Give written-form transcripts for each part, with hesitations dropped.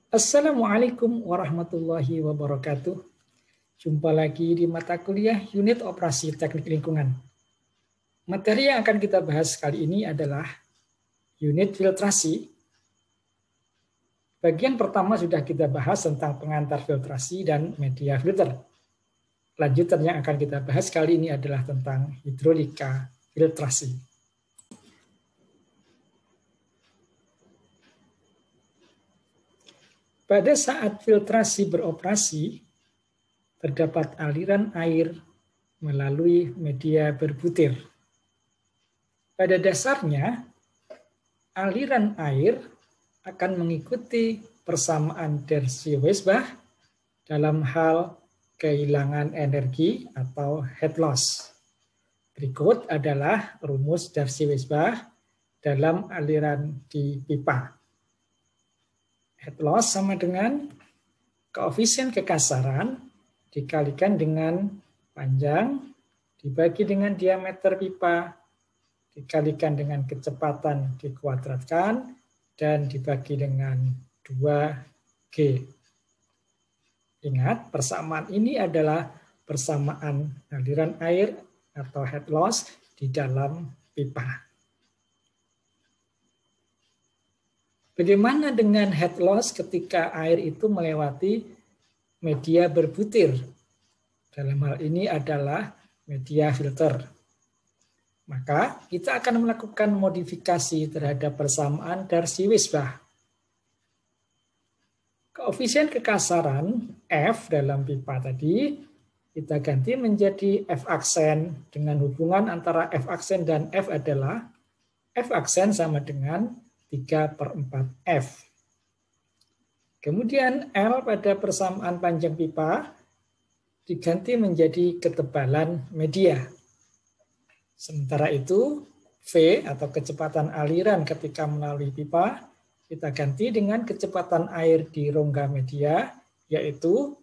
Assalamualaikum warahmatullahi wabarakatuh. Jumpa lagi di mata kuliah Unit Operasi Teknik Lingkungan. Materi yang akan kita bahas kali ini adalah unit filtrasi. Bagian pertama sudah kita bahas tentang pengantar filtrasi dan media filter. Lanjutan yang akan kita bahas kali ini adalah tentang hidrolika filtrasi. Pada saat filtrasi beroperasi, terdapat aliran air melalui media berbutir. Pada dasarnya, aliran air akan mengikuti persamaan Darcy-Weisbach dalam hal kehilangan energi atau head loss. Berikut adalah rumus Darcy-Weisbach dalam aliran di pipa. Head loss sama dengan koefisien kekasaran dikalikan dengan panjang dibagi dengan diameter pipa dikalikan dengan kecepatan dikuadratkan dan dibagi dengan 2G. Ingat, persamaan ini adalah persamaan aliran air atau head loss di dalam pipa. Bagaimana dengan head loss ketika air itu melewati media berbutir? Dalam hal ini adalah media filter. Maka kita akan melakukan modifikasi terhadap persamaan Darcy-Weisbach. Koefisien kekasaran F dalam pipa tadi kita ganti menjadi F aksen dengan hubungan antara F aksen dan F adalah F aksen sama dengan 3/4F. Kemudian L pada persamaan panjang pipa diganti menjadi ketebalan media. Sementara itu, V atau kecepatan aliran ketika melalui pipa kita ganti dengan kecepatan air di rongga media, yaitu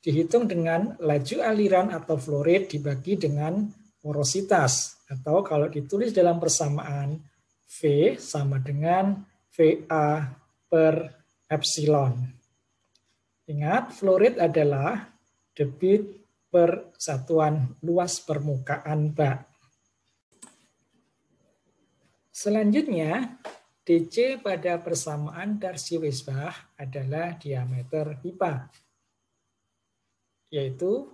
dihitung dengan laju aliran atau flow rate dibagi dengan porositas, atau kalau ditulis dalam persamaan V sama dengan VA per epsilon. Ingat, flow rate adalah debit per satuan luas permukaan bak. Selanjutnya, DC pada persamaan Darcy-Weisbach adalah diameter pipa, yaitu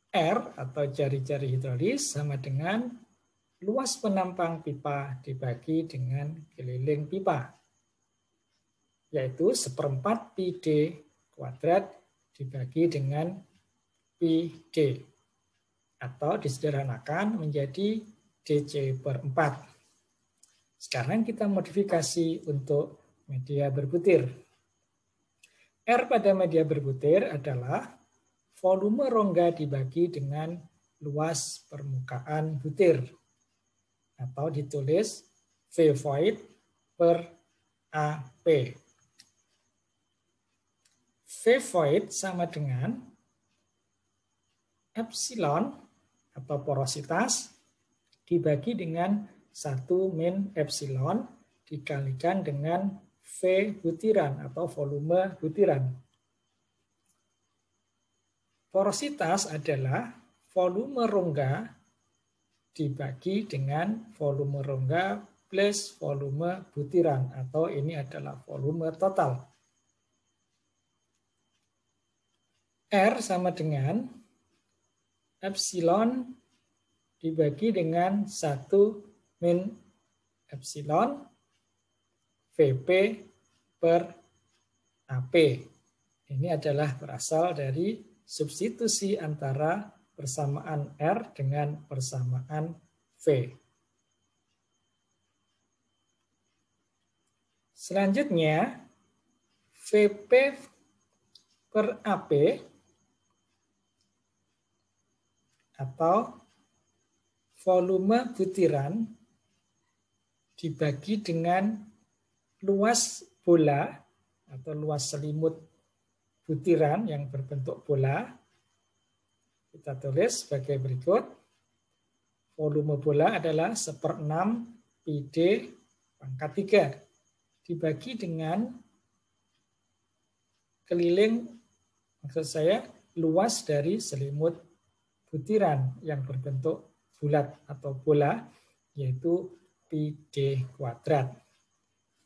R atau jari-jari hidrolis sama dengan luas penampang pipa dibagi dengan keliling pipa, yaitu 1/4 πd kuadrat dibagi dengan πd, atau disederhanakan menjadi dc/4. Sekarang kita modifikasi untuk media berbutir. R pada media berbutir adalah volume rongga dibagi dengan luas permukaan butir, atau ditulis V void per AP. V void sama dengan epsilon atau porositas dibagi dengan 1 min epsilon dikalikan dengan V butiran atau volume butiran. Porositas adalah volume rongga dibagi dengan volume rongga plus volume butiran, atau ini adalah volume total. R sama dengan epsilon dibagi dengan 1 min epsilon Vp per AP. Ini adalah berasal dari substitusi antara persamaan R dengan persamaan V. Selanjutnya, Vp per AP atau volume butiran dibagi dengan luas bola atau luas selimut butiran yang berbentuk bola. Kita tulis sebagai berikut. Volume bola adalah 1/6 πd pangkat 3 dibagi dengan keliling, maksud saya luas dari selimut butiran yang berbentuk bulat atau bola, yaitu pi D kuadrat.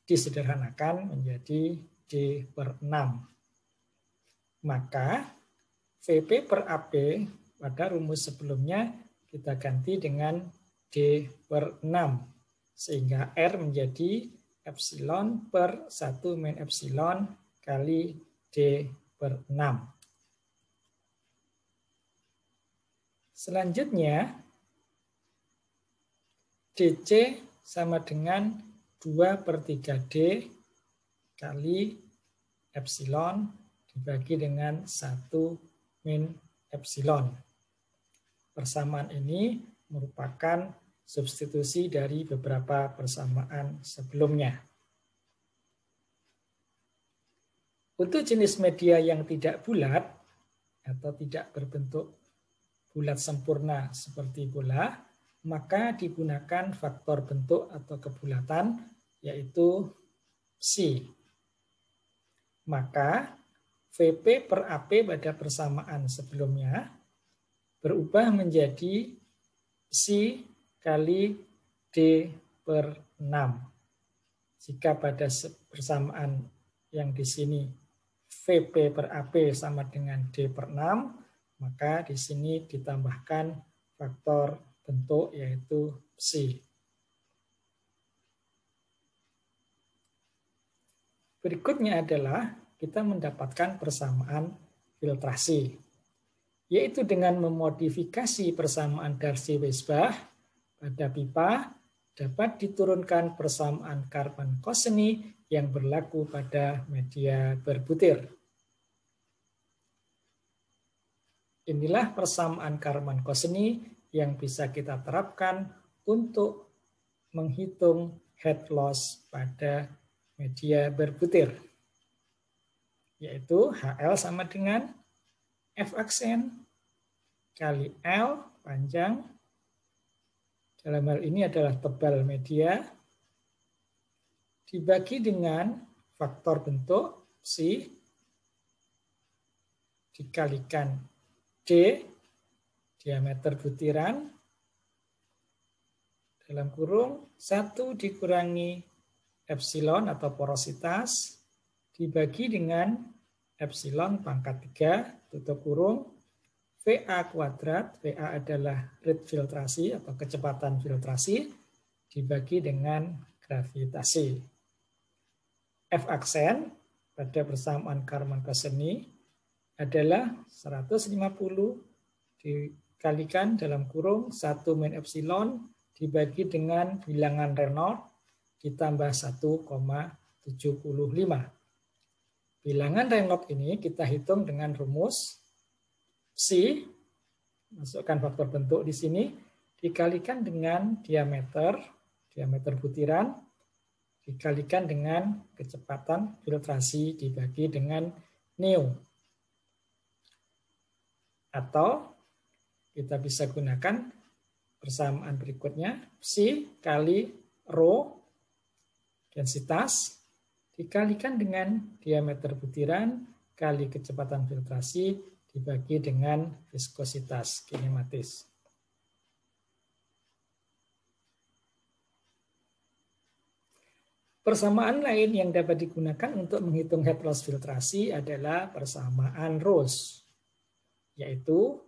Disederhanakan menjadi D/6. Maka VP per AP pada rumus sebelumnya kita ganti dengan D/6. Sehingga R menjadi epsilon per 1 min epsilon kali D/6. Selanjutnya, DC sama dengan 2/3D kali epsilon dibagi dengan 1 min epsilon. Persamaan ini merupakan substitusi dari beberapa persamaan sebelumnya. Untuk jenis media yang tidak bulat atau tidak berbentuk bulat sempurna seperti bola, maka digunakan faktor bentuk atau kebulatan, yaitu psi. Maka VP per AP pada persamaan sebelumnya berubah menjadi psi kali D/6. Jika pada persamaan yang di sini VP per AP sama dengan D/6, maka di sini ditambahkan faktor bentuk yaitu psi. Berikutnya adalah kita mendapatkan persamaan filtrasi, yaitu dengan memodifikasi persamaan Darcy-Weisbach pada pipa dapat diturunkan persamaan Karman-Kosseny yang berlaku pada media berbutir. Inilah persamaan Karman-Kosseny yang bisa kita terapkan untuk menghitung head loss pada media berbutir, yaitu HL sama dengan F aksen kali L panjang, dalam hal ini adalah tebal media, dibagi dengan faktor bentuk psi dikalikan D, diameter butiran, dalam kurung 1 dikurangi epsilon atau porositas, dibagi dengan epsilon pangkat 3, tutup kurung, VA kuadrat, VA adalah rate filtrasi atau kecepatan filtrasi, dibagi dengan gravitasi. F aksen pada persamaan Karman-Kosseny adalah 150 dikalikan dalam kurung 1 min epsilon dibagi dengan bilangan Reynolds ditambah 1,75. Bilangan Reynolds ini kita hitung dengan rumus psi, masukkan faktor bentuk di sini, dikalikan dengan diameter butiran, dikalikan dengan kecepatan filtrasi dibagi dengan nu. Atau kita bisa gunakan persamaan berikutnya, psi kali rho, densitas, dikalikan dengan diameter butiran kali kecepatan filtrasi dibagi dengan viskositas kinematis. Persamaan lain yang dapat digunakan untuk menghitung head loss filtrasi adalah persamaan Roche, yaitu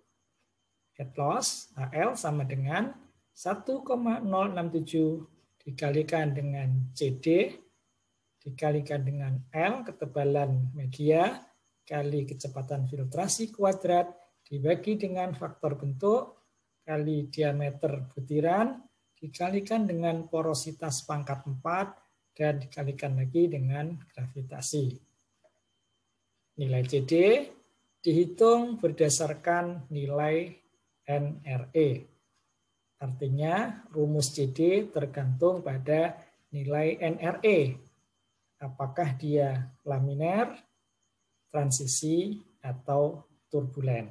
head loss HL sama dengan 1,067 dikalikan dengan CD dikalikan dengan L ketebalan media kali kecepatan filtrasi kuadrat dibagi dengan faktor bentuk kali diameter butiran dikalikan dengan porositas pangkat 4 dan dikalikan lagi dengan gravitasi. Nilai CD dihitung berdasarkan nilai NRE. Artinya rumus CD tergantung pada nilai NRE. Apakah dia laminer, transisi, atau turbulen.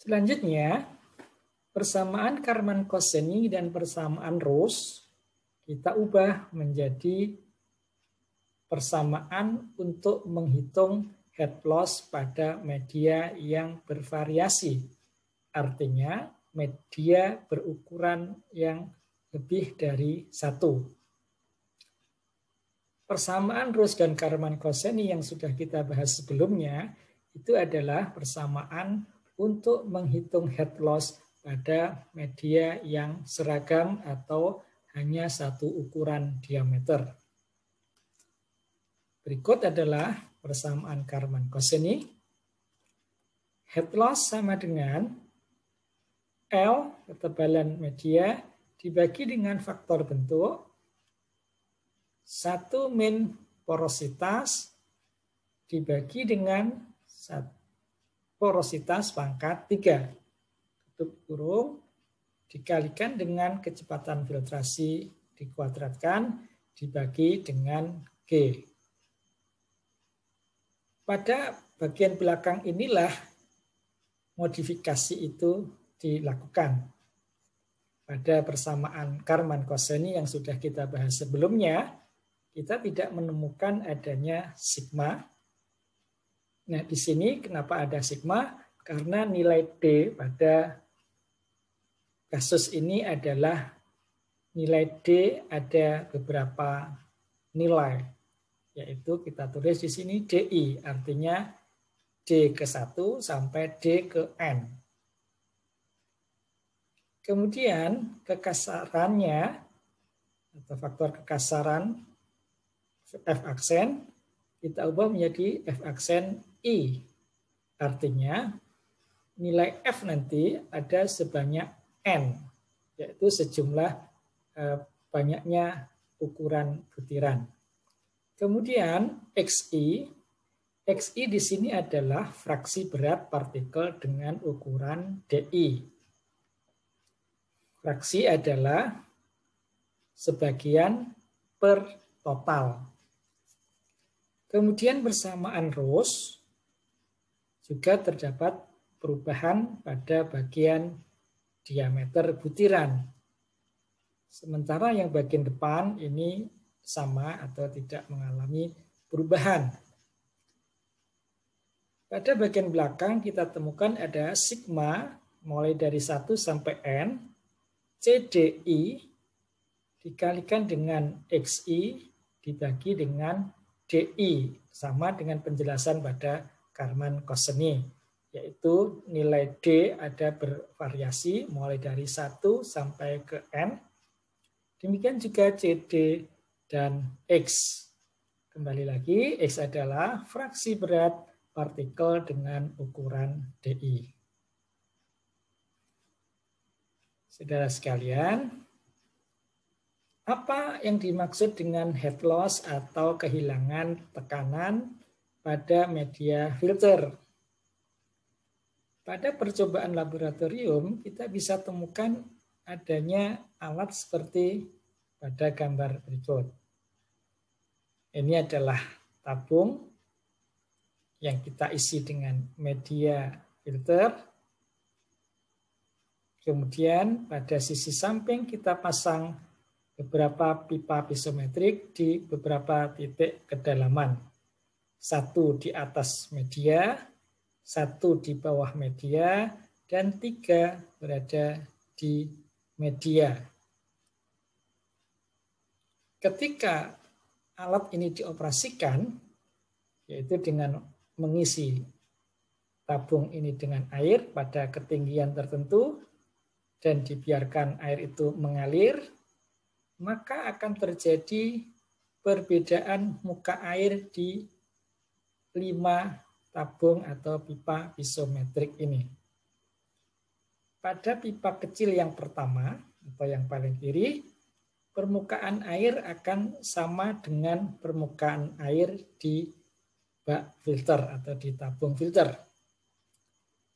Selanjutnya, persamaan Karman-Kosseny dan persamaan Roche kita ubah menjadi persamaan untuk menghitung head loss pada media yang bervariasi. Artinya media berukuran yang lebih dari 1. Persamaan Roche dan Karman-Kosseny yang sudah kita bahas sebelumnya itu adalah persamaan untuk menghitung head loss pada media yang seragam atau hanya satu ukuran diameter. Berikut adalah persamaan Karman-Kosseny. Head loss sama dengan L, ketebalan media, dibagi dengan faktor bentuk, 1 min porositas dibagi dengan porositas pangkat 3. Tutup kurung dikalikan dengan kecepatan filtrasi dikuadratkan dibagi dengan G. Pada bagian belakang inilah modifikasi itu dilakukan. Pada persamaan Karman-Kosseny yang sudah kita bahas sebelumnya, kita tidak menemukan adanya sigma. Nah, di sini kenapa ada sigma? Karena nilai D pada kasus ini adalah nilai D ada beberapa nilai, yaitu kita tulis di sini DI, artinya D ke 1 sampai D ke N. Kemudian kekasarannya atau faktor kekasaran F aksen kita ubah menjadi F aksen I. Artinya nilai F nanti ada sebanyak N, yaitu sejumlah banyaknya ukuran butiran. Kemudian XI di sini adalah fraksi berat partikel dengan ukuran DI. Fraksi adalah sebagian per total. Kemudian bersamaan Roche juga terdapat perubahan pada bagian diameter butiran. Sementara yang bagian depan ini sama atau tidak mengalami perubahan. Pada bagian belakang kita temukan ada sigma mulai dari 1 sampai N, CDI dikalikan dengan XI dibagi dengan DI, sama dengan penjelasan pada Karman-Kosseny, yaitu nilai D ada bervariasi mulai dari 1 sampai ke N. Demikian juga CD dan X. Kembali lagi, X adalah fraksi berat partikel dengan ukuran DI. Saudara sekalian, apa yang dimaksud dengan head loss atau kehilangan tekanan pada media filter? Pada percobaan laboratorium, kita bisa temukan adanya alat seperti pada gambar berikut. Ini adalah tabung yang kita isi dengan media filter. Kemudian pada sisi samping kita pasang beberapa pipa pisometrik di beberapa titik kedalaman. 1 di atas media, 1 di bawah media, dan 3 berada di media. Ketika alat ini dioperasikan, yaitu dengan mengisi tabung ini dengan air pada ketinggian tertentu, dan dibiarkan air itu mengalir, maka akan terjadi perbedaan muka air di 5 tabung atau pipa pisometrik ini. Pada pipa kecil yang pertama atau yang paling kiri, permukaan air akan sama dengan permukaan air di bak filter atau di tabung filter.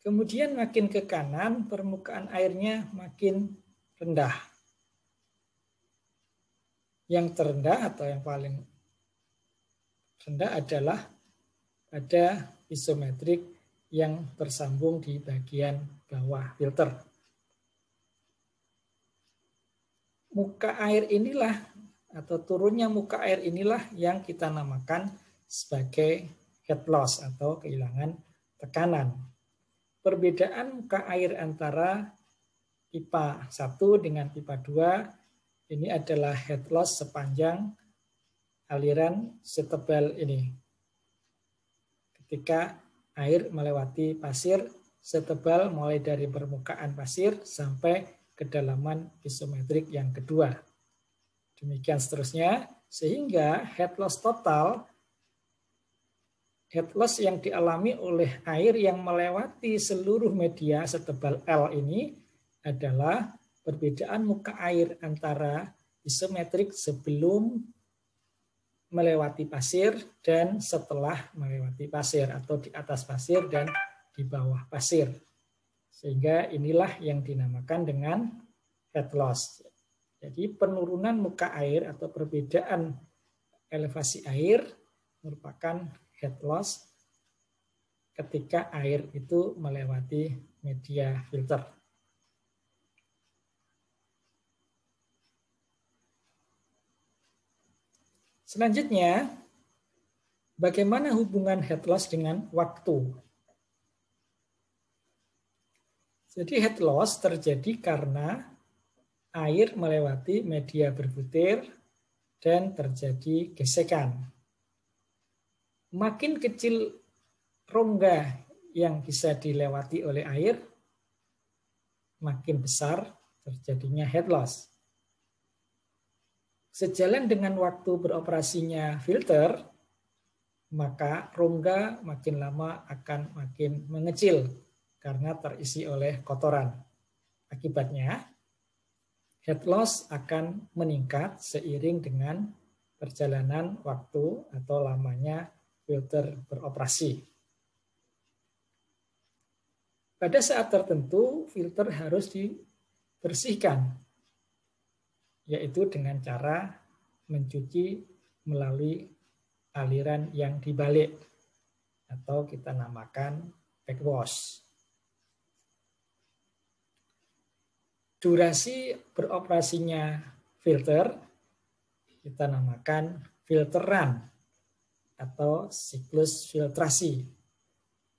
Kemudian makin ke kanan, permukaan airnya makin rendah. Yang terendah atau yang paling rendah adalah pada pisometrik yang tersambung di bagian bawah filter. Muka air inilah atau turunnya muka air inilah yang kita namakan sebagai head loss atau kehilangan tekanan. Perbedaan muka air antara pipa 1 dengan pipa 2 ini adalah head loss sepanjang aliran setebal ini. Ketika air melewati pasir setebal mulai dari permukaan pasir sampai kedalaman isometrik yang kedua. Demikian seterusnya, sehingga head loss total, head loss yang dialami oleh air yang melewati seluruh media setebal L ini adalah perbedaan muka air antara isometrik sebelum melewati pasir dan setelah melewati pasir, atau di atas pasir dan di bawah pasir. Sehingga inilah yang dinamakan dengan head loss. Jadi penurunan muka air atau perbedaan elevasi air merupakan head loss ketika air itu melewati media filter. Selanjutnya, bagaimana hubungan head loss dengan waktu? Jadi head loss terjadi karena air melewati media berbutir dan terjadi gesekan. Makin kecil rongga yang bisa dilewati oleh air, makin besar terjadinya head loss. Sejalan dengan waktu beroperasinya filter, maka rongga makin lama akan makin mengecil karena terisi oleh kotoran. Akibatnya, head loss akan meningkat seiring dengan perjalanan waktu atau lamanya filter beroperasi. Pada saat tertentu, filter harus dibersihkan, yaitu dengan cara mencuci melalui aliran yang dibalik, atau kita namakan backwash. Durasi beroperasinya filter kita namakan filter run atau siklus filtrasi,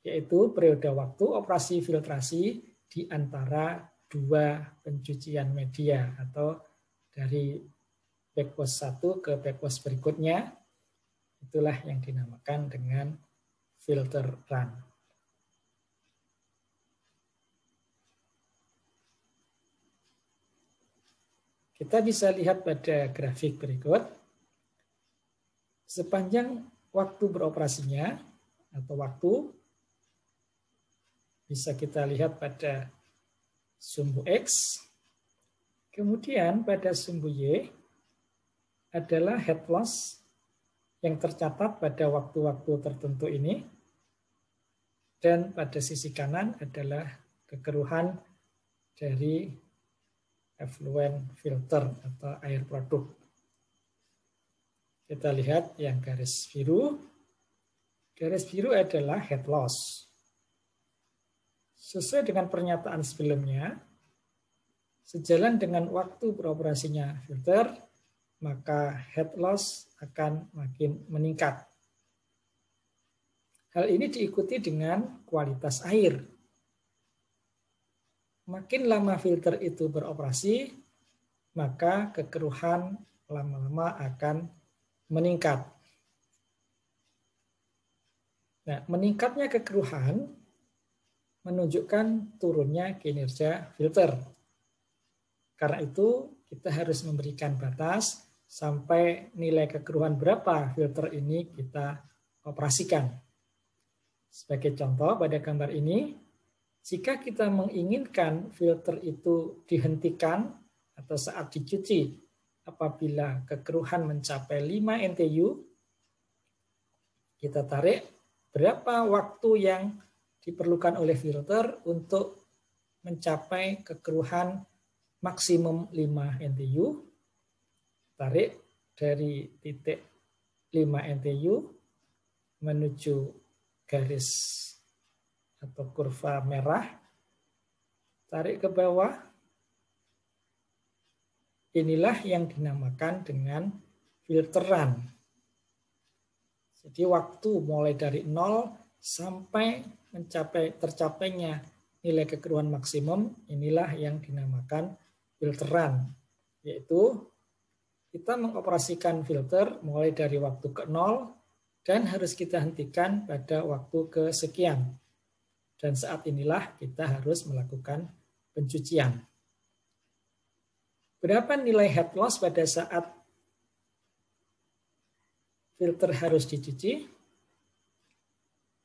yaitu periode waktu operasi filtrasi di antara dua pencucian media atau dari backwash 1 ke backwash berikutnya. Itulah yang dinamakan dengan filter run. Kita bisa lihat pada grafik berikut. Sepanjang waktu beroperasinya atau waktu bisa kita lihat pada sumbu X. Kemudian pada sumbu Y adalah head loss yang tercatat pada waktu-waktu tertentu ini. Dan pada sisi kanan adalah kekeruhan dari effluent filter atau air produk. Kita lihat yang garis biru. Garis biru adalah head loss. Sesuai dengan pernyataan sebelumnya, sejalan dengan waktu beroperasinya filter, maka head loss akan makin meningkat. Hal ini diikuti dengan kualitas air. Makin lama filter itu beroperasi, maka kekeruhan lama-lama akan meningkat. Nah, meningkatnya kekeruhan menunjukkan turunnya kinerja filter. Karena itu, kita harus memberikan batas sampai nilai kekeruhan berapa filter ini kita operasikan. Sebagai contoh pada gambar ini, jika kita menginginkan filter itu dihentikan atau saat dicuci apabila kekeruhan mencapai 5 NTU, kita tarik berapa waktu yang diperlukan oleh filter untuk mencapai kekeruhan maksimum 5 NTU. Tarik dari titik 5 NTU menuju garis atau kurva merah. Tarik ke bawah. Inilah yang dinamakan dengan filteran. Jadi waktu mulai dari 0 sampai tercapainya nilai kekeruan maksimum, inilah yang dinamakan filteran. Yaitu kita mengoperasikan filter mulai dari waktu ke 0 dan harus kita hentikan pada waktu kesekian. Dan saat inilah kita harus melakukan pencucian. Berapa nilai head loss pada saat filter harus dicuci?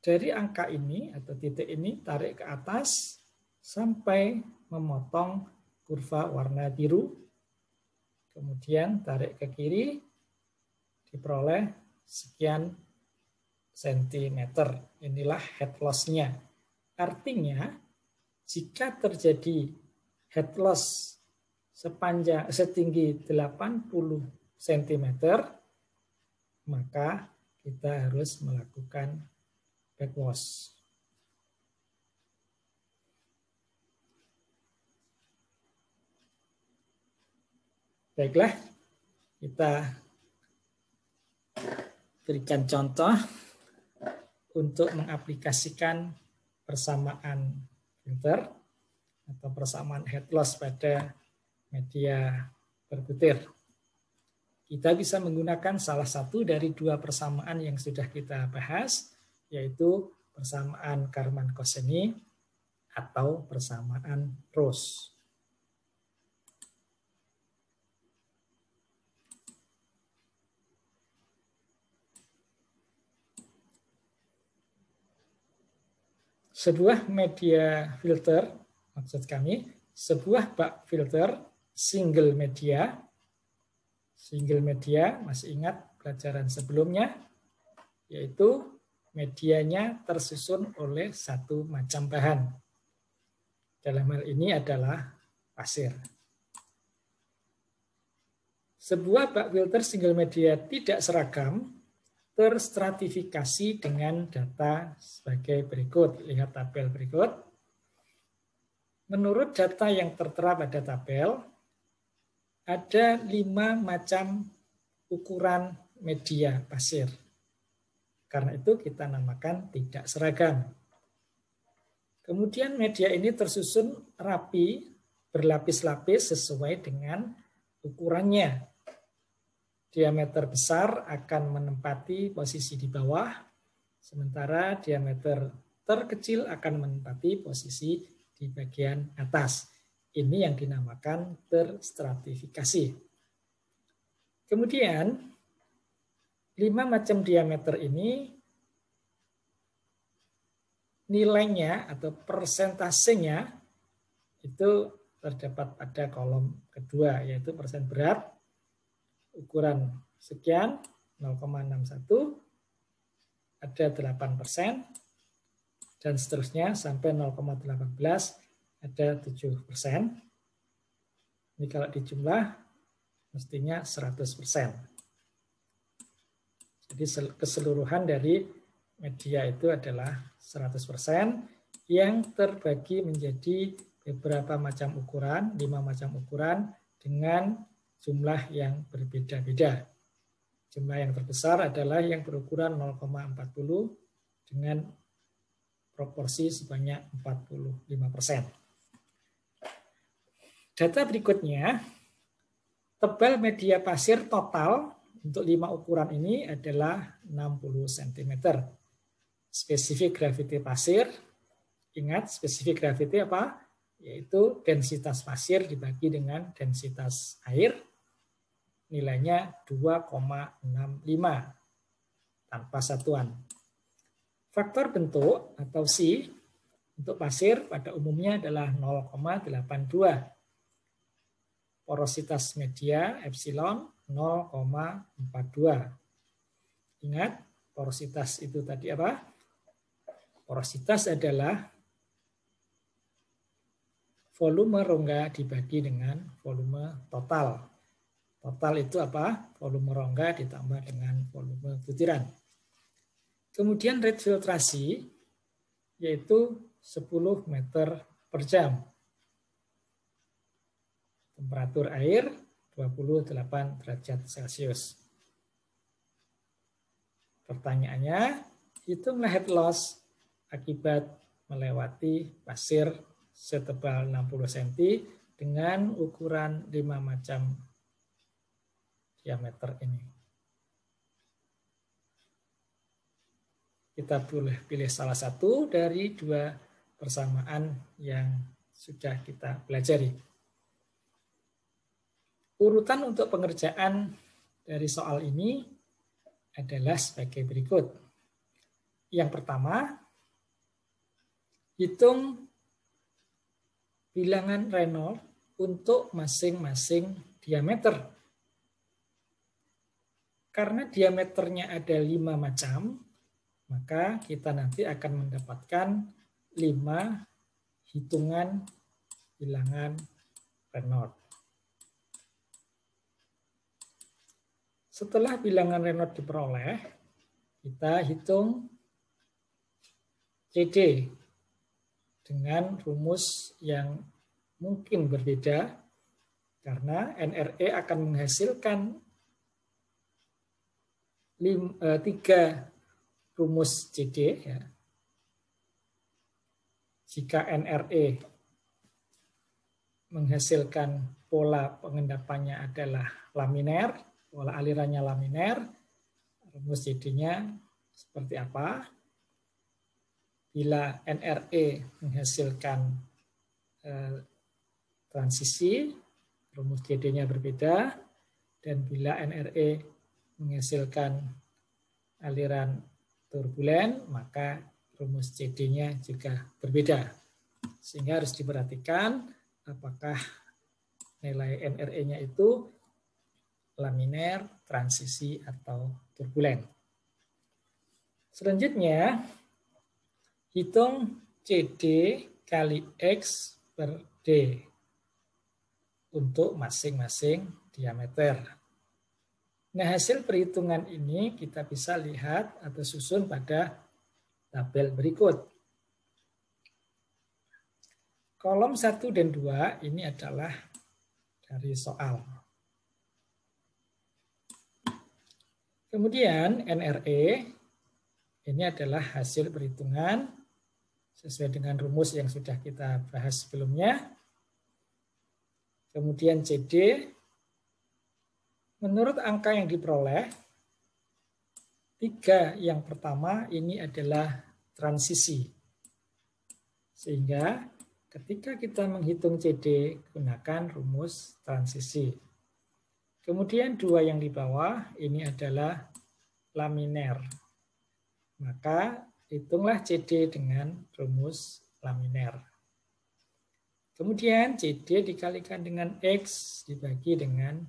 Dari angka ini atau titik ini tarik ke atas sampai memotong kurva warna biru. Kemudian tarik ke kiri, diperoleh sekian sentimeter. Inilah head loss-nya. Artinya, jika terjadi head loss setinggi 80 cm, maka kita harus melakukan backwash. Baiklah, kita berikan contoh untuk mengaplikasikan persamaan filter atau persamaan head loss pada media berbutir. Kita bisa menggunakan salah satu dari dua persamaan yang sudah kita bahas, yaitu persamaan Karman-Kosseny atau persamaan Roche. Sebuah media filter, maksud kami, sebuah bak filter single media masih ingat pelajaran sebelumnya, yaitu medianya tersusun oleh satu macam bahan. Dalam hal ini adalah pasir. Sebuah bak filter single media tidak seragam terstratifikasi dengan data sebagai berikut. Lihat tabel berikut. Menurut data yang tertera pada tabel, ada 5 macam ukuran media pasir. Karena itu kita namakan tidak seragam. Kemudian media ini tersusun rapi, berlapis-lapis sesuai dengan ukurannya. Diameter besar akan menempati posisi di bawah, sementara diameter terkecil akan menempati posisi di bagian atas. Ini yang dinamakan terstratifikasi. Kemudian, 5 macam diameter ini nilainya atau persentasenya itu terdapat pada kolom kedua, yaitu persen berat, ukuran sekian, 0,61, ada 8%, dan seterusnya sampai 0,18, ada 7%. Ini kalau dijumlah, mestinya 100%. Jadi keseluruhan dari media itu adalah 100% yang terbagi menjadi beberapa macam ukuran, 5 macam ukuran dengan jumlah yang berbeda-beda. Jumlah yang terbesar adalah yang berukuran 0,40 dengan proporsi sebanyak 45%. Data berikutnya, tebal media pasir total untuk 5 ukuran ini adalah 60 cm. Spesifik graviti pasir, ingat spesifik graviti apa? Yaitu densitas pasir dibagi dengan densitas air, nilainya 2,65 tanpa satuan. Faktor bentuk atau psi untuk pasir pada umumnya adalah 0,82. Porositas media epsilon 0,42. Ingat, porositas itu tadi apa? Porositas adalah volume rongga dibagi dengan volume total. Total itu apa? Volume rongga ditambah dengan volume butiran. Kemudian rate filtrasi yaitu 10 meter per jam. Temperatur air 28 derajat Celcius. Pertanyaannya, hitunglah head loss akibat melewati pasir setebal 60 cm dengan ukuran 5 macam diameter ini. Kita boleh pilih salah satu dari dua persamaan yang sudah kita pelajari. Urutan untuk pengerjaan dari soal ini adalah sebagai berikut. Yang pertama, hitung bilangan Reynolds untuk masing-masing diameter. Karena diameternya ada 5 macam, maka kita nanti akan mendapatkan 5 hitungan bilangan Reynolds. Setelah bilangan Reynolds diperoleh, kita hitung CD dengan rumus yang mungkin berbeda karena NRE akan menghasilkan 3 rumus CD. Ya. Jika NRE menghasilkan pola pengendapannya adalah laminer, pola alirannya laminer, rumus CD-nya seperti apa? Bila NRE menghasilkan transisi, rumus CD-nya berbeda, dan bila NRE menghasilkan aliran turbulen, maka rumus CD-nya juga berbeda. Sehingga harus diperhatikan apakah nilai NRE-nya itu laminer, transisi, atau turbulen. Selanjutnya, hitung CD kali X per D untuk masing-masing diameter. Nah, hasil perhitungan ini kita bisa lihat atau susun pada tabel berikut. Kolom 1 dan 2 ini adalah dari soal. Kemudian NRE ini adalah hasil perhitungan sesuai dengan rumus yang sudah kita bahas sebelumnya. Kemudian CD, menurut angka yang diperoleh, 3 yang pertama ini adalah transisi. Sehingga ketika kita menghitung CD, gunakan rumus transisi. Kemudian 2 yang di bawah ini adalah laminer. Maka hitunglah CD dengan rumus laminer. Kemudian CD dikalikan dengan X dibagi dengan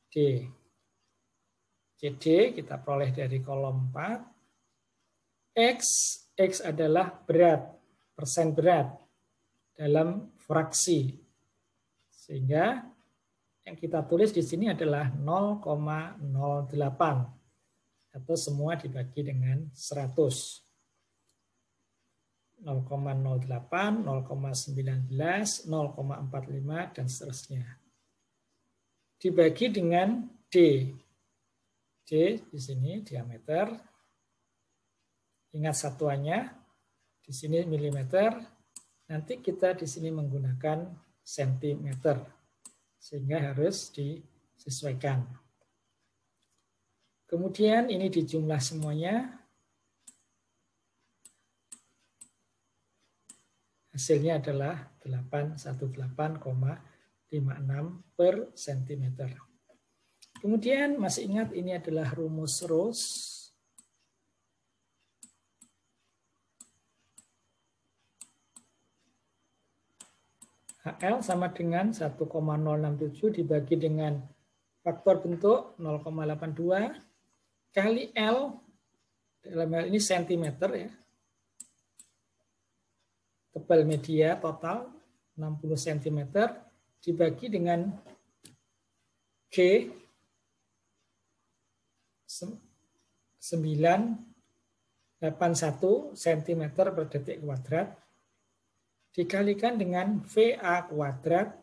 D. CD kita peroleh dari kolom 4. X adalah berat, persen berat dalam fraksi. Sehingga yang kita tulis di sini adalah 0,08 atau semua dibagi dengan 100. 0,08, 0,19, 0,45 dan seterusnya. Dibagi dengan D. D di sini diameter. Ingat satuannya di sini milimeter. Nanti kita di sini menggunakan sentimeter. Sehingga harus disesuaikan. Kemudian ini dijumlah semuanya. Hasilnya adalah 818,56 per sentimeter. Kemudian masih ingat ini adalah rumus Roos. HL sama dengan 1,067 dibagi dengan faktor bentuk 0,82 kali L, dalam hal ini sentimeter ya. Tebal media total 60 cm dibagi dengan G 981 cm per detik kuadrat dikalikan dengan VA kuadrat,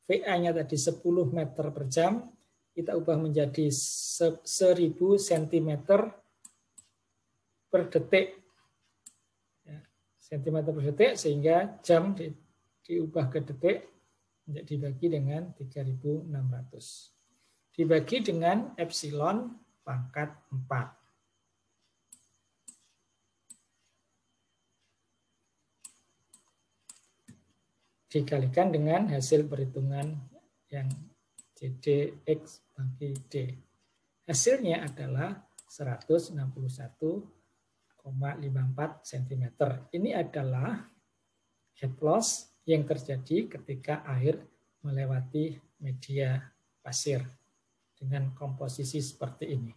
VA-nya tadi 10 meter per jam, kita ubah menjadi 1000 cm per detik. Ya, sentimeter per detik, sehingga jam diubah ke detik, dibagi dengan 3600. Dibagi dengan epsilon pangkat 4. Dikalikan dengan hasil perhitungan yang JD/X bagi D. Hasilnya adalah 161,54 cm. Ini adalah head loss yang terjadi ketika air melewati media pasir dengan komposisi seperti ini.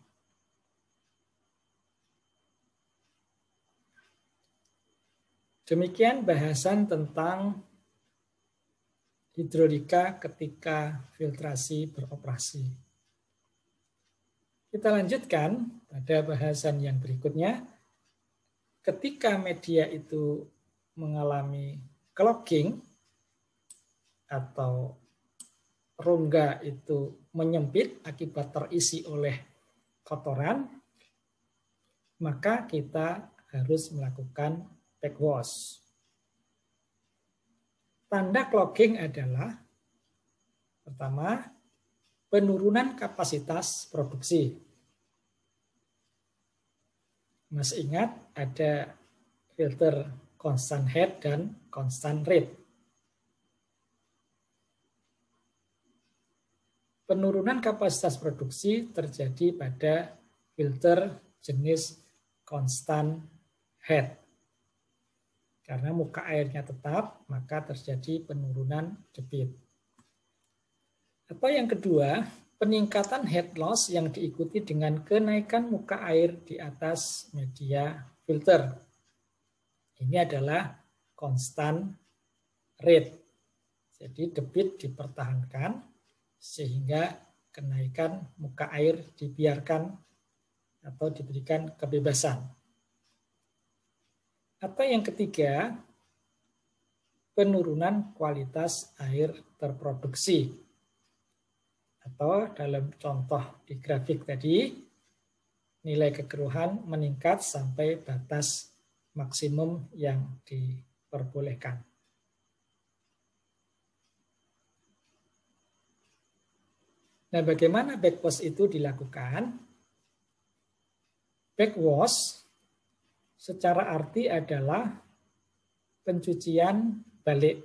Demikian bahasan tentang hidrolika ketika filtrasi beroperasi. Kita lanjutkan pada bahasan yang berikutnya. Ketika media itu mengalami clogging atau rongga itu menyempit akibat terisi oleh kotoran, maka kita harus melakukan backwash. Tanda clogging adalah pertama, penurunan kapasitas produksi. Masih ingat ada filter constant head dan constant rate. Penurunan kapasitas produksi terjadi pada filter jenis constant head. Karena muka airnya tetap, maka terjadi penurunan debit. Atau yang kedua, peningkatan head loss yang diikuti dengan kenaikan muka air di atas media filter. Ini adalah constant rate. Jadi debit dipertahankan sehingga kenaikan muka air dibiarkan atau diberikan kebebasan. Atau yang ketiga, penurunan kualitas air terproduksi. Atau dalam contoh di grafik tadi, nilai kekeruhan meningkat sampai batas maksimum yang diperbolehkan. Nah, bagaimana backwash itu dilakukan? Backwash secara arti adalah pencucian balik.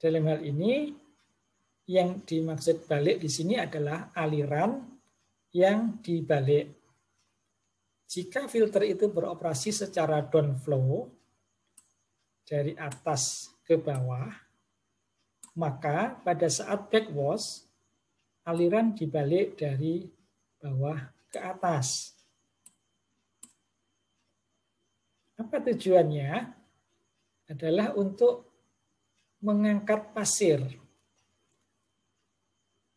Dalam hal ini, yang dimaksud balik di sini adalah aliran yang dibalik. Jika filter itu beroperasi secara downflow, dari atas ke bawah, maka pada saat backwash, aliran dibalik dari bawah ke atas. Apa tujuannya? Adalah untuk mengangkat pasir.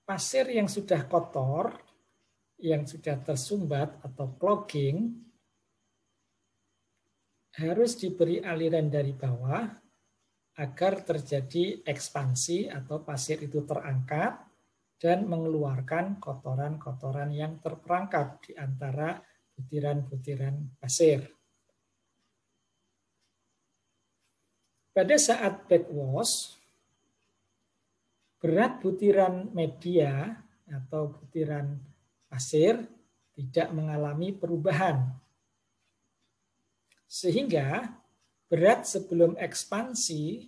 Pasir yang sudah kotor, yang sudah tersumbat atau clogging, harus diberi aliran dari bawah agar terjadi ekspansi atau pasir itu terangkat dan mengeluarkan kotoran-kotoran yang terperangkap di antara butiran-butiran pasir. Pada saat backwash, berat butiran media atau butiran pasir tidak mengalami perubahan. Sehingga berat sebelum ekspansi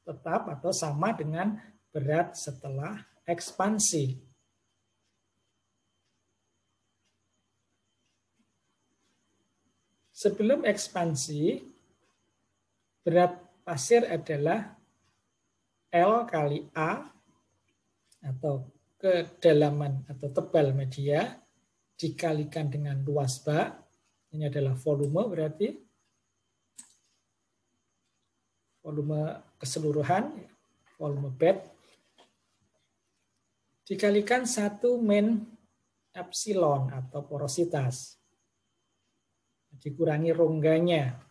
tetap atau sama dengan berat setelah ekspansi. Sebelum ekspansi, berat pasir adalah L kali A atau kedalaman atau tebal media dikalikan dengan luas bak. Ini adalah volume, berarti volume keseluruhan, volume bed, dikalikan 1 min epsilon atau porositas, dikurangi rongganya,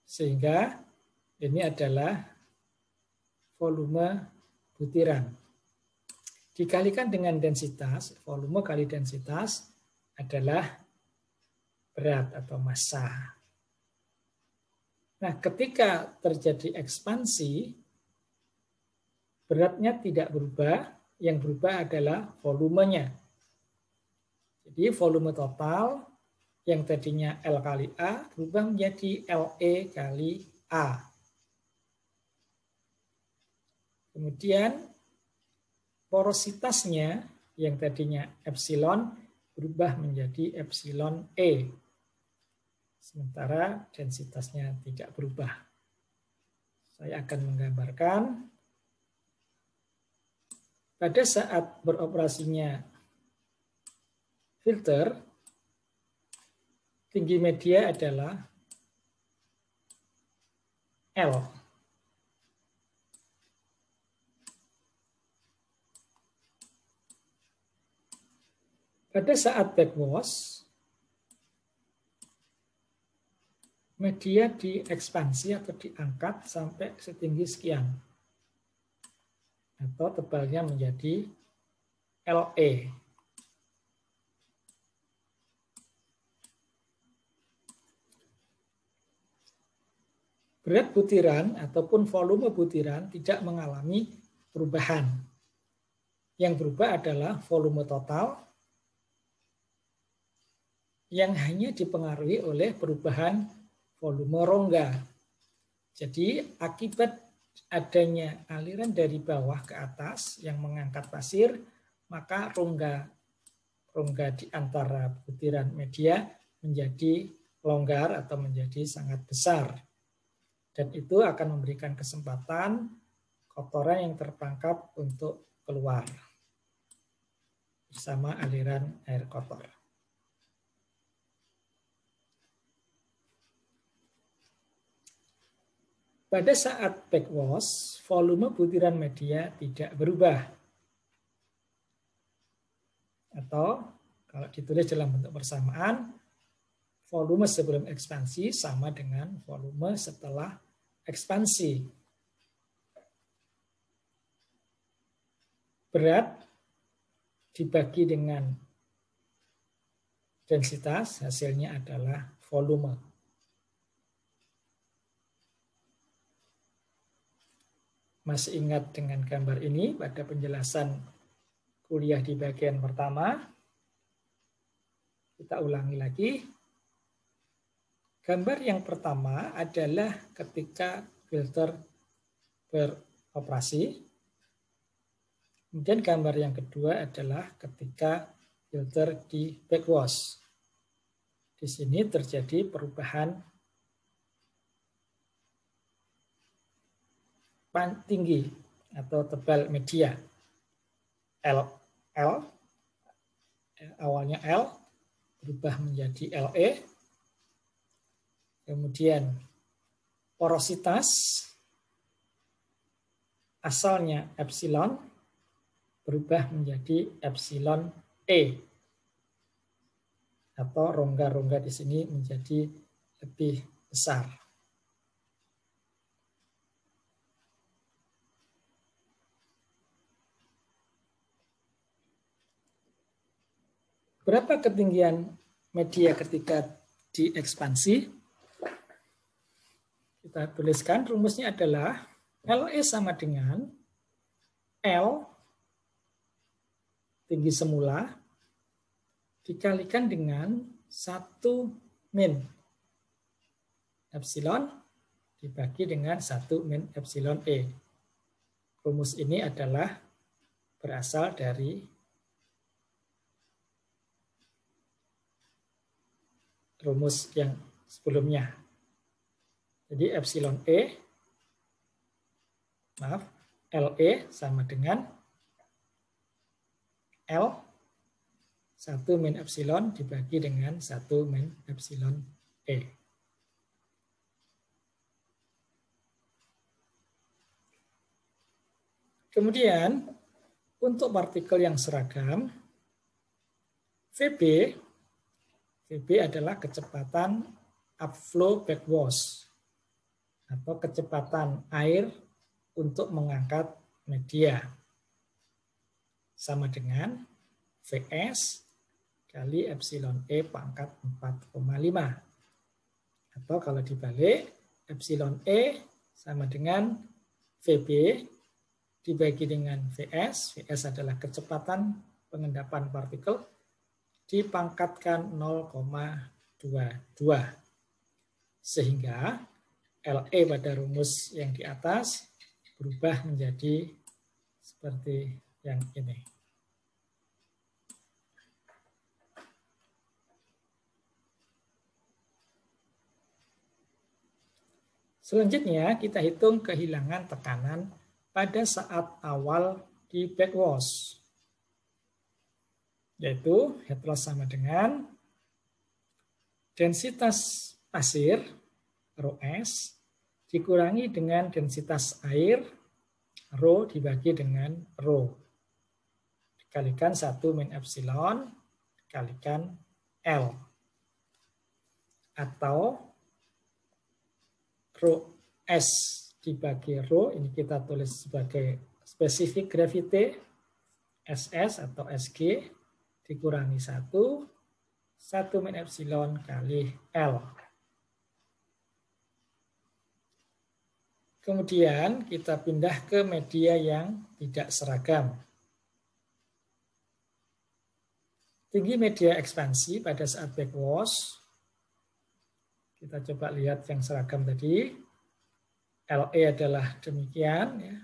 sehingga ini adalah volume butiran. Dikalikan dengan densitas, volume kali densitas, adalah berat atau massa. Nah, ketika terjadi ekspansi, beratnya tidak berubah, yang berubah adalah volumenya. Jadi volume total yang tadinya L kali A berubah menjadi LE kali A. Kemudian porositasnya yang tadinya epsilon berubah menjadi epsilon E. Sementara densitasnya tidak berubah. Saya akan menggambarkan pada saat beroperasinya filter, tinggi media adalah L. Pada saat backwash, media diekspansi atau diangkat sampai setinggi sekian. Atau tebalnya menjadi LE. Berat butiran ataupun volume butiran tidak mengalami perubahan. Yang berubah adalah volume total yang hanya dipengaruhi oleh perubahan volume rongga. Jadi akibat adanya aliran dari bawah ke atas yang mengangkat pasir, maka rongga di antara butiran media menjadi longgar atau menjadi sangat besar. Dan itu akan memberikan kesempatan kotoran yang terperangkap untuk keluar bersama aliran air kotor. Pada saat backwash, volume butiran media tidak berubah. Atau kalau ditulis dalam bentuk persamaan, volume sebelum ekspansi sama dengan volume setelah ekspansi. Berat dibagi dengan densitas, hasilnya adalah volume. Masih ingat dengan gambar ini pada penjelasan kuliah di bagian pertama? Kita ulangi lagi. Gambar yang pertama adalah ketika filter beroperasi. Kemudian gambar yang kedua adalah ketika filter di backwash. Di sini terjadi perubahan tinggi atau tebal media. Awalnya L berubah menjadi LE. Kemudian porositas asalnya epsilon berubah menjadi epsilon E. Atau rongga-rongga di sini menjadi lebih besar. Berapa ketinggian media ketika diekspansi? Kita tuliskan rumusnya adalah LE sama dengan L tinggi semula dikalikan dengan 1 min epsilon dibagi dengan 1 min epsilon E. Rumus ini adalah berasal dari rumus yang sebelumnya. Jadi epsilon E, LE sama dengan L 1 min epsilon dibagi dengan 1 min epsilon E. Kemudian untuk partikel yang seragam, VB adalah kecepatan upflow backwash atau kecepatan air untuk mengangkat media. Sama dengan VS kali epsilon E pangkat 4,5. Atau kalau dibalik, epsilon E sama dengan VB dibagi dengan VS. VS adalah kecepatan pengendapan partikel, dipangkatkan 0,22. Sehingga LE pada rumus yang di atas berubah menjadi seperti yang ini. Selanjutnya kita hitung kehilangan tekanan pada saat awal di backwash. Yaitu head loss sama dengan densitas pasir ρS dikurangi dengan densitas air ρ dibagi dengan ρ. Dikalikan 1 min epsilon dikalikan L. Atau ρS dibagi ρ, ini kita tulis sebagai specific gravity, SS atau SG dikurangi 1 min epsilon kali L. Kemudian kita pindah ke media yang tidak seragam. Tinggi media ekspansi pada saat backwash. Kita coba lihat yang seragam tadi. LE adalah demikian. Ya.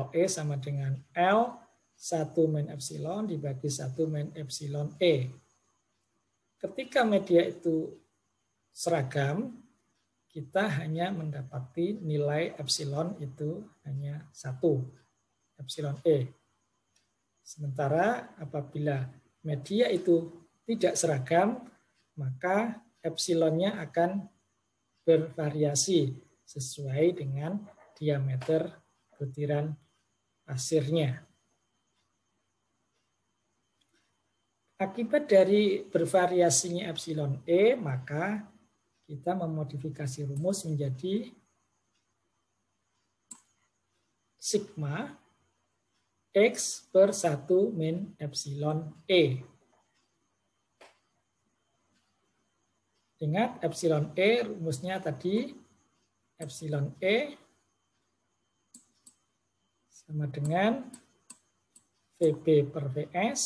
LE sama dengan L 1 min epsilon dibagi 1 min epsilon E. Ketika media itu seragam, kita hanya mendapati nilai epsilon itu hanya 1, epsilon E. Sementara apabila media itu tidak seragam, maka epsilonnya akan bervariasi sesuai dengan diameter butiran pasirnya. Akibat dari bervariasinya epsilon E, maka kita memodifikasi rumus menjadi sigma X per 1 min epsilon E. Ingat epsilon E rumusnya tadi epsilon E sama dengan VB per VS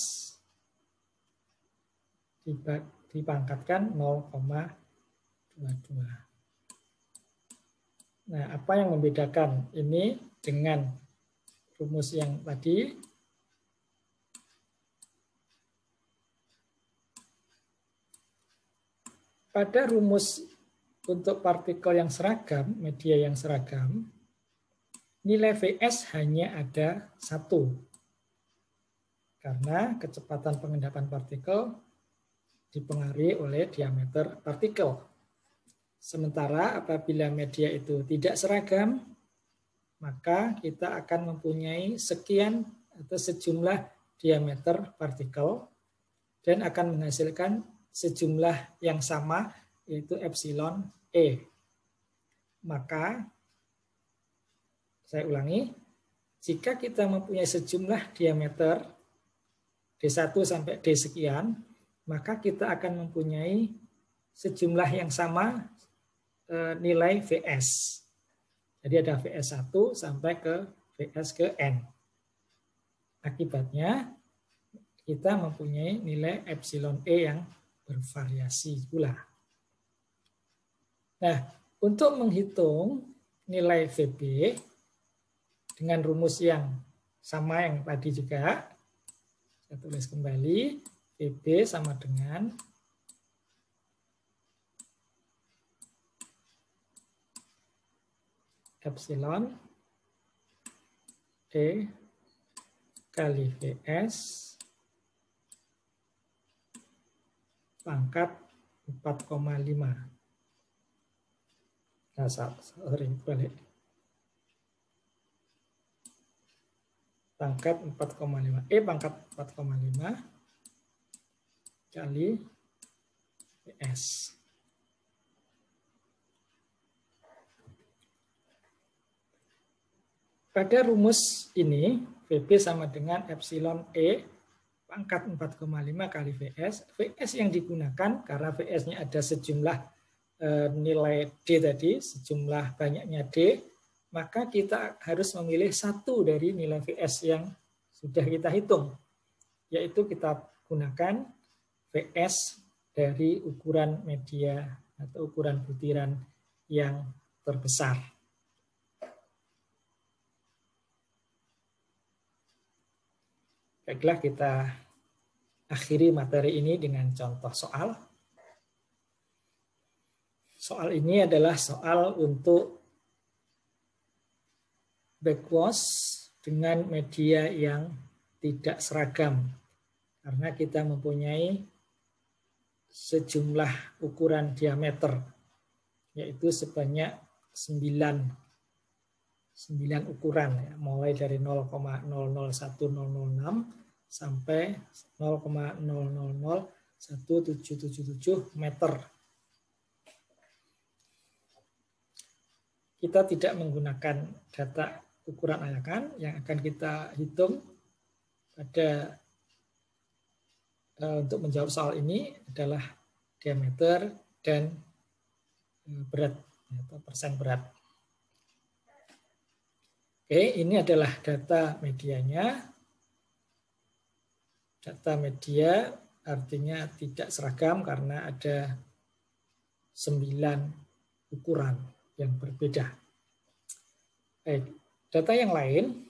dipangkatkan 0,22. Nah, apa yang membedakan ini dengan rumus yang tadi? Pada rumus untuk partikel yang seragam, media yang seragam, nilai VS hanya ada 1. Karena kecepatan pengendapan partikel dipengaruhi oleh diameter partikel. Sementara apabila media itu tidak seragam, maka kita akan mempunyai sekian atau sejumlah diameter partikel dan akan menghasilkan sejumlah yang sama, yaitu epsilon E. Maka, saya ulangi, jika kita mempunyai sejumlah diameter D1 sampai D sekian, maka kita akan mempunyai sejumlah yang sama nilai VS. Jadi ada VS1 sampai ke VS ke N. Akibatnya, kita mempunyai nilai epsilon E yang bervariasi pula. Nah, untuk menghitung nilai VB dengan rumus yang sama yang tadi juga, saya tulis kembali, VB sama dengan epsilon E kali VS pangkat 4,5. Nah, sorry, balik. Pangkat 4,5. E pangkat 4,5 kali VS. Pada rumus ini, VB sama dengan epsilon E pangkat 4,5 kali VS. VS yang digunakan karena VS-nya ada sejumlah nilai D tadi, sejumlah banyaknya D, maka kita harus memilih satu dari nilai VS yang sudah kita hitung, yaitu kita gunakan VS dari ukuran media atau ukuran butiran yang terbesar. Baiklah, kita akhiri materi ini dengan contoh soal. Soal ini adalah soal untuk backwash dengan media yang tidak seragam. Karena kita mempunyai sejumlah ukuran diameter, yaitu sebanyak 9 ukuran, ya, mulai dari 0,001006 sampai 0,001777 meter. Kita tidak menggunakan data ukuran ayakan. Yang akan kita hitung pada untuk menjawab soal ini adalah diameter dan berat atau persen berat. Oke, ini adalah data medianya. Data media artinya tidak seragam karena ada 9 ukuran yang berbeda. Baik, data yang lain,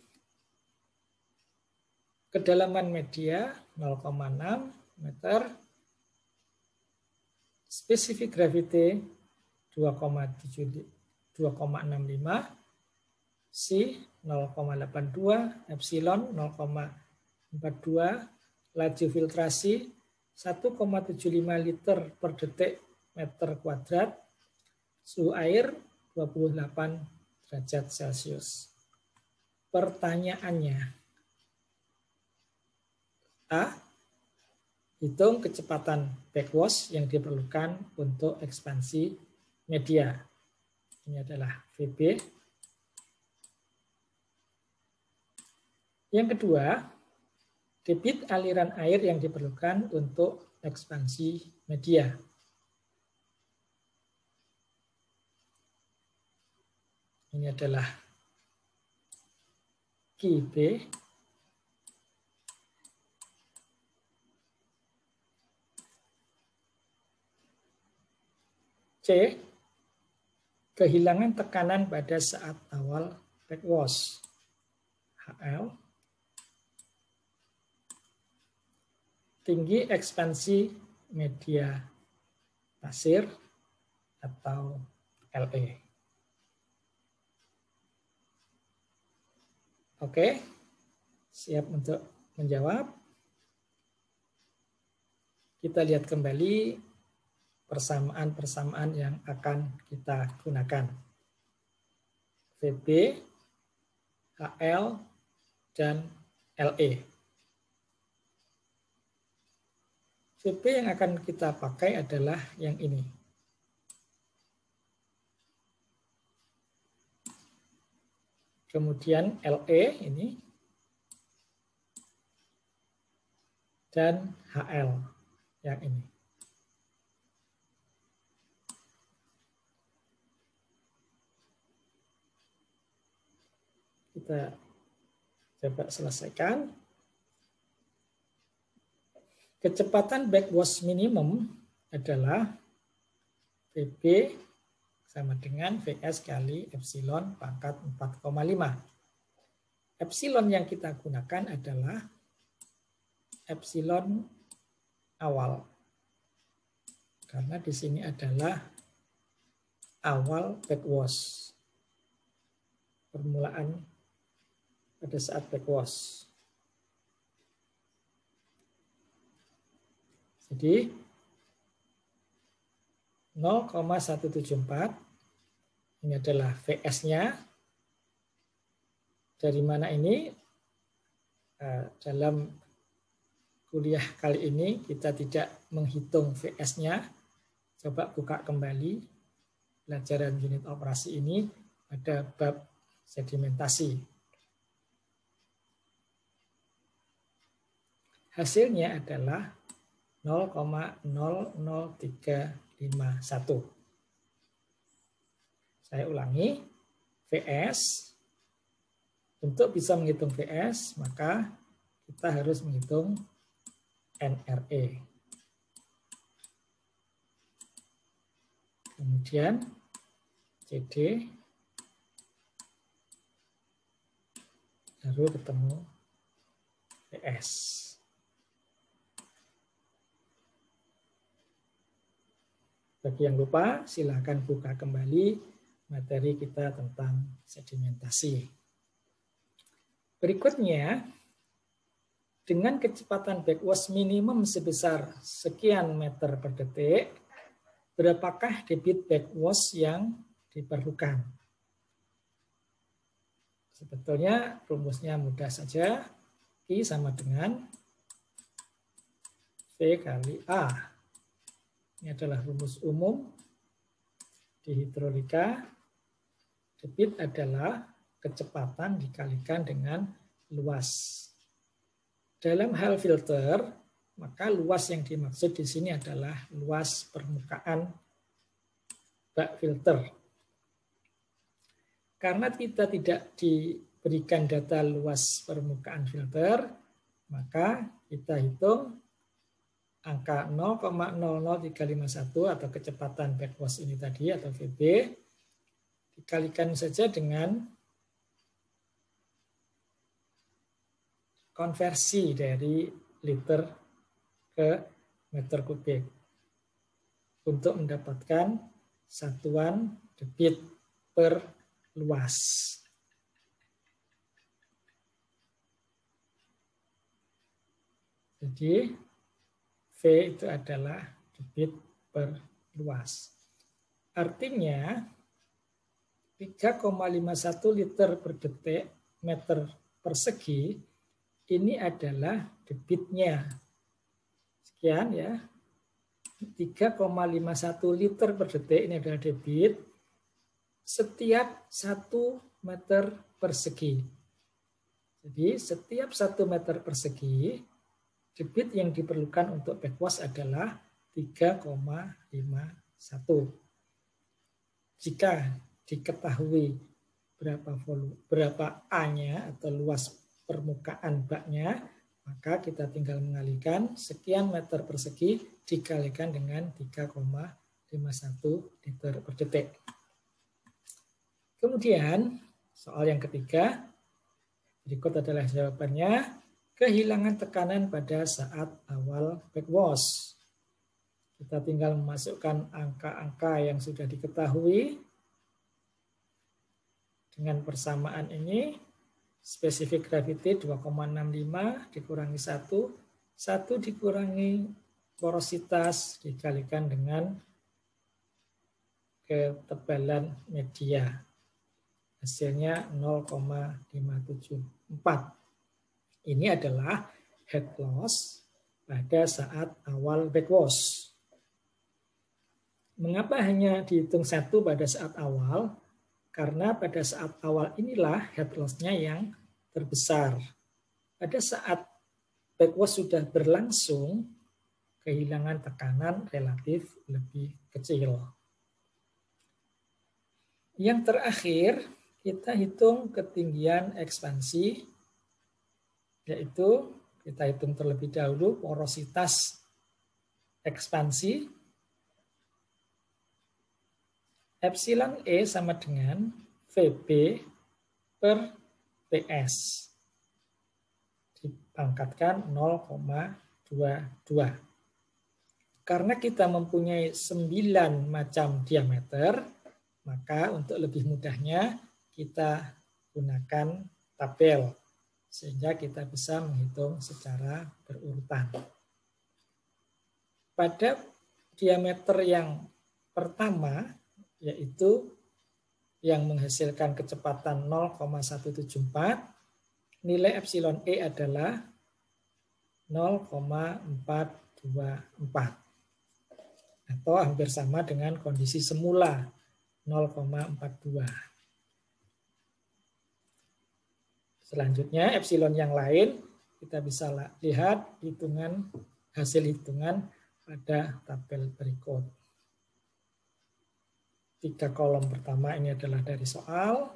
kedalaman media 0,6 meter, specific gravity 2,65, C 0,82, epsilon 0,42, laju filtrasi 1,75 liter per detik meter kuadrat, suhu air 28 derajat Celcius. Pertanyaannya, A. Hitung kecepatan backwash yang diperlukan untuk ekspansi media. Ini adalah VB. Yang kedua, debit aliran air yang diperlukan untuk ekspansi media. Ini adalah QB. C. Kehilangan tekanan pada saat awal backwash. HL. Tinggi ekspansi media pasir atau LE. Oke, siap untuk menjawab. Kita lihat kembali persamaan-persamaan yang akan kita gunakan. VB, HL, dan LE. VB yang akan kita pakai adalah yang ini. Kemudian LE ini. Dan HL yang ini. Kita coba selesaikan. Kecepatan backwash minimum adalah VB sama dengan VS kali epsilon pangkat 4,5. Epsilon yang kita gunakan adalah epsilon awal. Karena di sini adalah awal backwash. Permulaan pada saat backwash. Jadi 0,174 ini adalah VS-nya. Dari mana ini? Dalam kuliah kali ini kita tidak menghitung VS-nya. Coba buka kembali pelajaran unit operasi ini pada bab sedimentasi. hasilnya adalah 0,00351. Saya ulangi, VS. Untuk bisa menghitung VS, maka kita harus menghitung NRE. Kemudian CD, baru ketemu VS. Bagi yang lupa, silakan buka kembali materi kita tentang sedimentasi. Berikutnya, dengan kecepatan backwash minimum sebesar sekian meter per detik, berapakah debit backwash yang diperlukan? Sebetulnya rumusnya mudah saja. I sama dengan V kali A. Ini adalah rumus umum di hidrolika. Debit adalah kecepatan dikalikan dengan luas. Dalam hal filter, maka luas yang dimaksud di sini adalah luas permukaan bak filter. Karena kita tidak diberikan data luas permukaan filter, maka kita hitung angka 0,00351 atau kecepatan backwash ini tadi atau VB, dikalikan saja dengan konversi dari liter ke meter kubik untuk mendapatkan satuan debit per luas. Jadi V itu adalah debit per luas. Artinya 3,51 liter per detik meter persegi ini adalah debitnya. Sekian ya. 3,51 liter per detik ini adalah debit setiap 1 meter persegi. Jadi setiap 1 meter persegi debit yang diperlukan untuk backwash adalah 3,51. Jika diketahui berapa A-nya atau luas permukaan baknya, maka kita tinggal mengalihkan sekian meter persegi dikalikan dengan 3,51 liter per detik. Kemudian soal yang ketiga, berikut adalah jawabannya, kehilangan tekanan pada saat awal backwash. Kita tinggal memasukkan angka-angka yang sudah diketahui. Dengan persamaan ini, specific gravity 2,65 dikurangi 1, 1 dikurangi porositas dikalikan dengan ketebalan media. Hasilnya 0,574. Ini adalah head loss pada saat awal backwash. Mengapa hanya dihitung 1 pada saat awal? Karena pada saat awal inilah head loss-nya yang terbesar. Pada saat backwash sudah berlangsung, kehilangan tekanan relatif lebih kecil. Yang terakhir, kita hitung ketinggian ekspansi, yaitu kita hitung terlebih dahulu porositas ekspansi. Epsilon E sama dengan VB per PS. Dipangkatkan 0,22. Karena kita mempunyai 9 macam diameter, maka untuk lebih mudahnya kita gunakan tabel. Sehingga kita bisa menghitung secara berurutan. Pada diameter yang pertama, yaitu yang menghasilkan kecepatan 0,174, nilai epsilon E adalah 0,424 atau hampir sama dengan kondisi semula 0,42. Selanjutnya epsilon yang lain kita bisa lihat hasil hitungan pada tabel berikut. 3 kolom pertama ini adalah dari soal.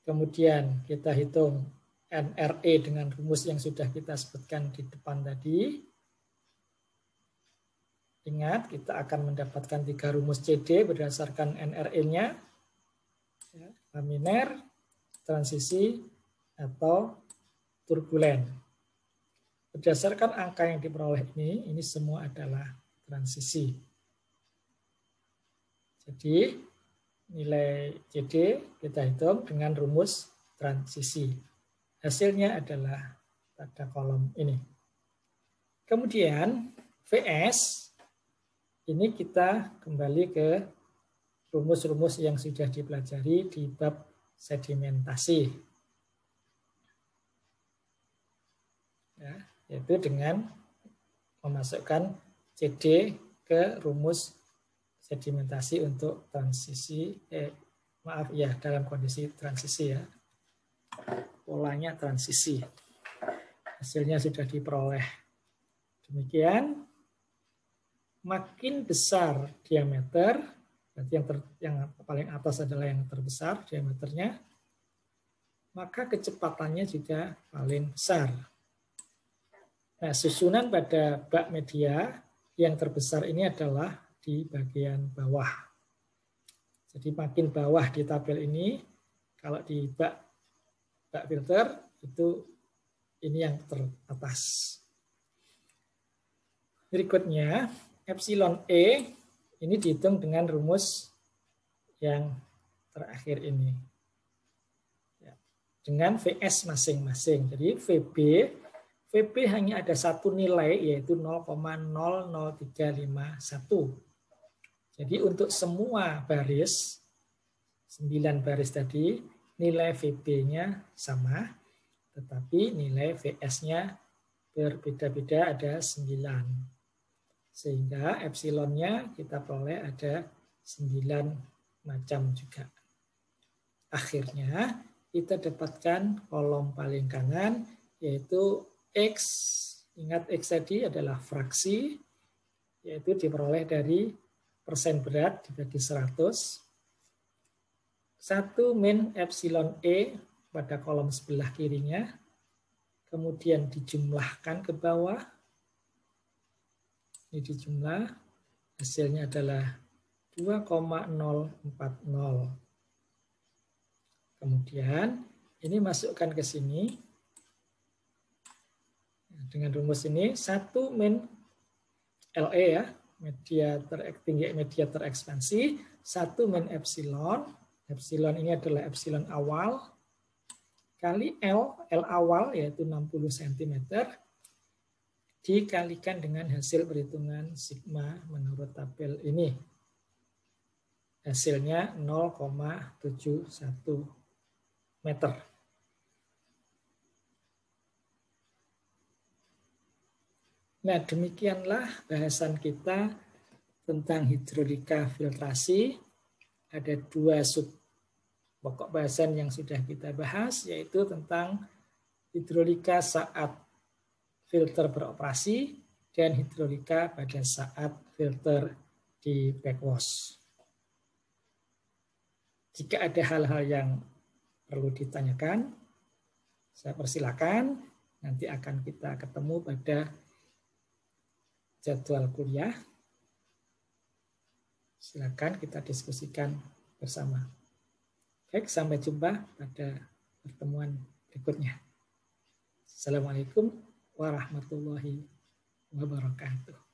Kemudian kita hitung NRE dengan rumus yang sudah kita sebutkan di depan tadi. Ingat, kita akan mendapatkan 3 rumus CD berdasarkan NRE-nya. Laminer, transisi, atau turbulen. Berdasarkan angka yang diperoleh ini semua adalah transisi. Jadi, nilai CD kita hitung dengan rumus transisi. Hasilnya adalah pada kolom ini. Kemudian VS, ini kita kembali ke rumus-rumus yang sudah dipelajari di bab sedimentasi. Ya, yaitu dengan memasukkan CD ke rumus sedimentasi untuk transisi, dalam kondisi transisi ya. Polanya transisi. Hasilnya sudah diperoleh. Demikian, makin besar diameter, berarti yang paling atas adalah yang terbesar diameternya, maka kecepatannya juga paling besar. Nah, susunan pada bak media yang terbesar ini adalah di bagian bawah. Jadi makin bawah di tabel ini, kalau di bak filter itu ini yang teratas. Berikutnya, epsilon E ini dihitung dengan rumus yang terakhir ini. Ya, dengan VS masing-masing. Jadi VB hanya ada satu nilai yaitu 0,00351. Jadi untuk semua baris, 9 baris tadi, nilai VB-nya sama, tetapi nilai VS-nya berbeda-beda, ada 9. Sehingga epsilonnya kita peroleh ada 9 macam juga. Akhirnya kita dapatkan kolom paling kanan yaitu X. Ingat X tadi adalah fraksi, yaitu diperoleh dari persen berat dibagi 100. 1 min epsilon E pada kolom sebelah kirinya, kemudian dijumlahkan ke bawah. Ini dijumlah, hasilnya adalah 2,040. Kemudian ini masukkan ke sini. Dengan rumus ini 1 min LE ya, media terekspansi, 1 min epsilon. Epsilon ini adalah epsilon awal kali L awal yaitu 60 cm dikalikan dengan hasil perhitungan sigma menurut tabel ini. Hasilnya 0,71 meter. Nah, demikianlah bahasan kita tentang hidrolika filtrasi. Ada 2 sub pokok bahasan yang sudah kita bahas, yaitu tentang hidrolika saat filter beroperasi dan hidrolika pada saat filter di backwash. Jika ada hal-hal yang perlu ditanyakan, saya persilakan. Nanti akan kita ketemu pada jadwal kuliah. Silakan kita diskusikan bersama. Baik, sampai jumpa pada pertemuan berikutnya. Assalamualaikum warahmatullahi wabarakatuh.